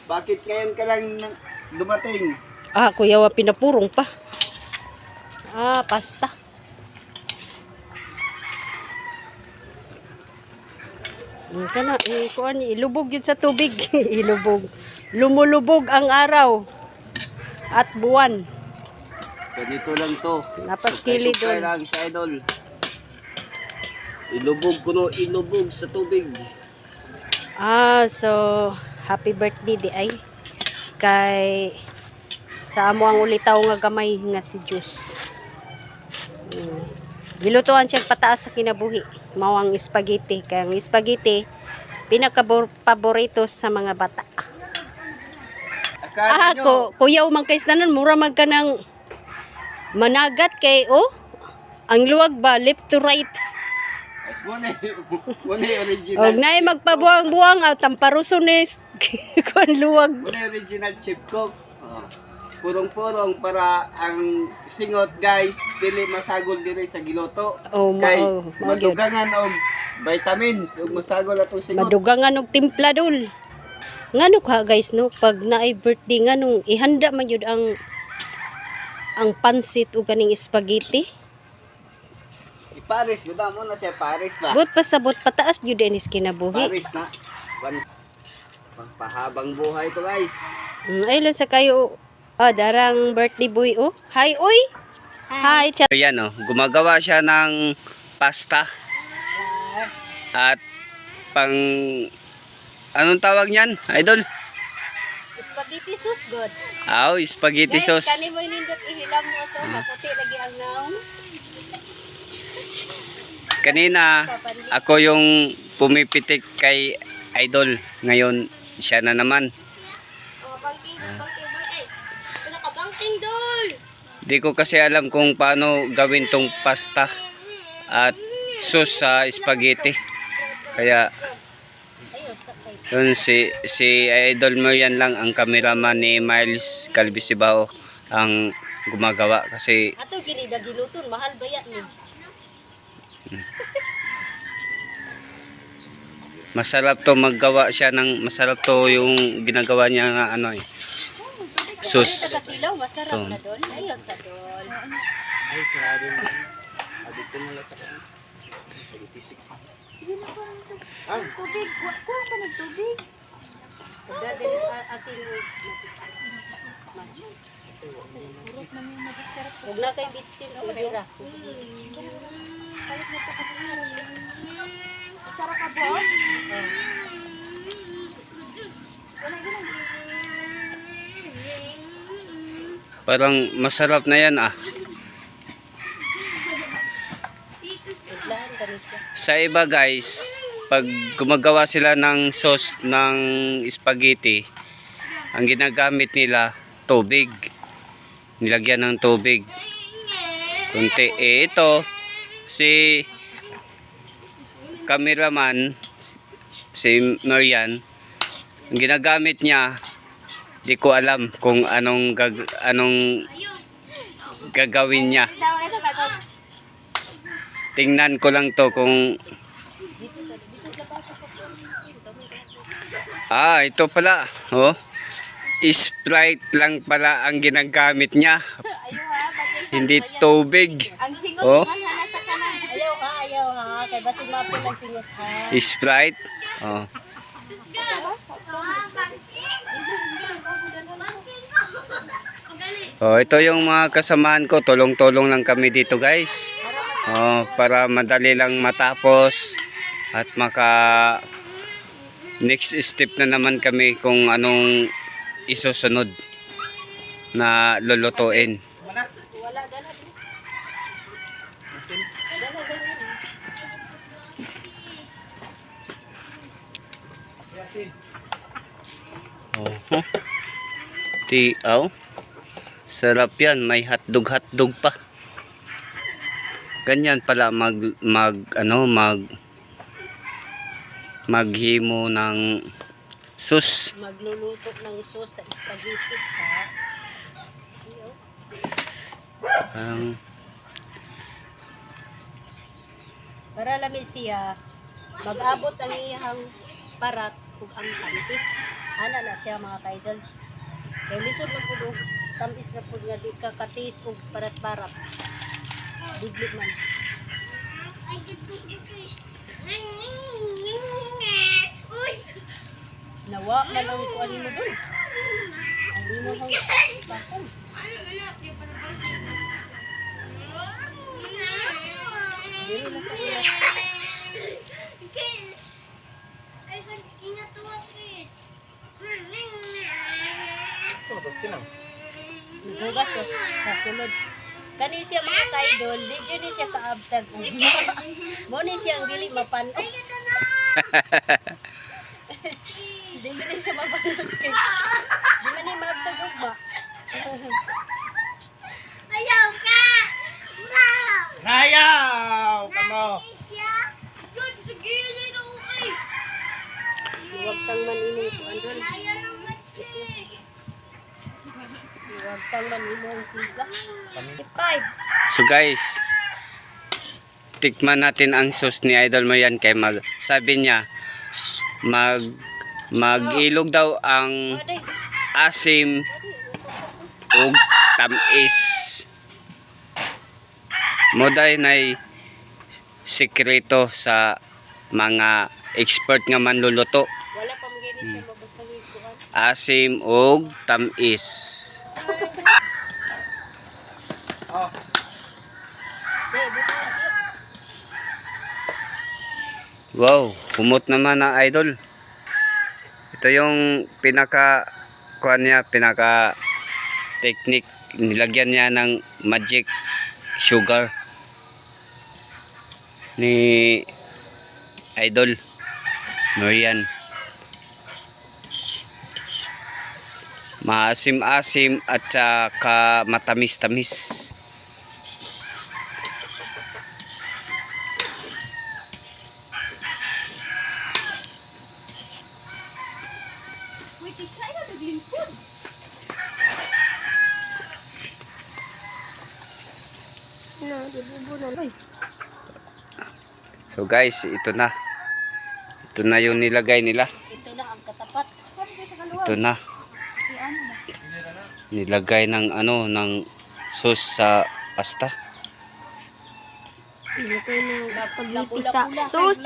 Bakit ngayon ka lang dumating? Ah, kuya wa pinapurong pa. Ah, pasta. Kana, kuan ilubog yun sa tubig. Ilubog. Lumulubog ang araw at buwan. Ganito lang to. Napaskili Sukay doon. lang sa idol. Ilubog ko no, ilubog sa tubig. Ah, so happy birthday di ay kay sa amo ang ulitaw nga gamay nga si Diyos. Gilutuan siya pataas sa kinabuhi. Mao ang spaghetti. Kaya ang spaghetti pinaka-paborito sa mga bata. Akala nyo, Kuya umang kays na nun, mura mag ka ng managat kay, ang luwag ba, left to right. muna original. Og naay magpabuang-buang, tamparusones, kuan luwag. Muna original chip cook. Oh. Purong-purong para ang singot guys, dili masagol dili sa giluto. Kay madugangan og vitamins ug masagol atong singot. Madugangan og timpla dul. Ngano ka guys no, pag naay birthday nganong ihanda man yun ang pansit o kaning spaghetti. Paris, guda mo na siya Paris ba? But pasabot pataas jud inis kinabuhi. Paris na. Pahabang buhay to guys. Ay lang sa kayo. Darang birthday boy Hi oy. Hi. Ayan gumagawa siya ng pasta. At pang anong tawag niyan, idol? Spaghetti sauce god. Spaghetti sauce. Kani mo nindot ihilam mo so maputi lagi ang naong. Kanina ako yung pumipitik kay idol. Ngayon siya na naman. Di ko kasi alam kung paano gawin tong pasta at sauce sa spaghetti. Kaya yun si idol mo yan lang ang cameraman ni Miles Calvisibao ang gumagawa kasi ato gini dagiluton mahal bayat ni. Masarap to maggawa siya ng masarap to yung ginagawa niya nga sauce. Masarap na doon. Ayaw sa doon. Ay, sarado na. Adito mo lang sa kanya. 86. Tubig. Kurang pa ng tubig. Dadali asin mo. Huwag na kay bitsin o madira. Masarap ka po? Parang masarap na yan Sa iba guys, pag gumagawa sila ng sauce ng spaghetti, ang ginagamit nila tubig. Nilagyan ng tubig. Kunti. Ito si cameraman si Marian, ang ginagamit niya di ko alam kung anong gagawin niya. Tingnan ko lang to kung ito pala Sprite lang pala ang ginagamit niya, hindi tubig. Ayaw ha kay basig mapil ang singot ha. Sprite. Ito yung mga kasamahan ko, tulong-tulong lang kami dito guys. Para madali lang matapos at maka next step na naman kami kung anong isusunod na lulutuin. Sarap yan, may hotdog pa. Ganyan pala maghimo ng sauce. Magluluto ng sauce sa spaghetti para lami siya mag-abot ang iyang parat ug ang pantis. Ana na siya mga kaidol. Kay lisod man pud og tamis na pud nga di ka katis og parat-parat. Diglit man. Nawa man ang kuan mo dun. Ang limo hang bakon. Dili na sa ila. Hugas ko sa sulod. Kani siya mga kaidol, di dyan ni siya kaabtag. Mo ni siya ang dili mapanos. Dili ni siya mapanos kay. Di man ni maabtag ugma. Ayaw ka! Ayaw! Kamo! Yun, sige, yun ako eh. Huwag tang man imong kuan dun. Ayaw ng matchik. Huwag tang man imong siga. 5. So guys, tikman natin ang sauce ni Idol Marian kay sabi niya mag-ilog daw ang Ade, asim ug tamis. Moday nay sekreto sa mga expert nga manluluto. wala pa magini siya mabutang kuan. Asim ug tamis. Oh, Di butang. Wow, humot naman na Idol. Ito yung pinaka kuan niya, pinaka technique, nilagyan niya ng magic sugar ni Idol Marian. Maasim-asim at saka matamis-tamis. Wait, isa ina naglimpod. Na, dibubunan. Oy. So guys, ito na. Ito na yung nilagay nila. Ito na ang katapat. Ito na. Nilagay ng ano, ng sauce sa pasta. Ito na pagiti sa sauce.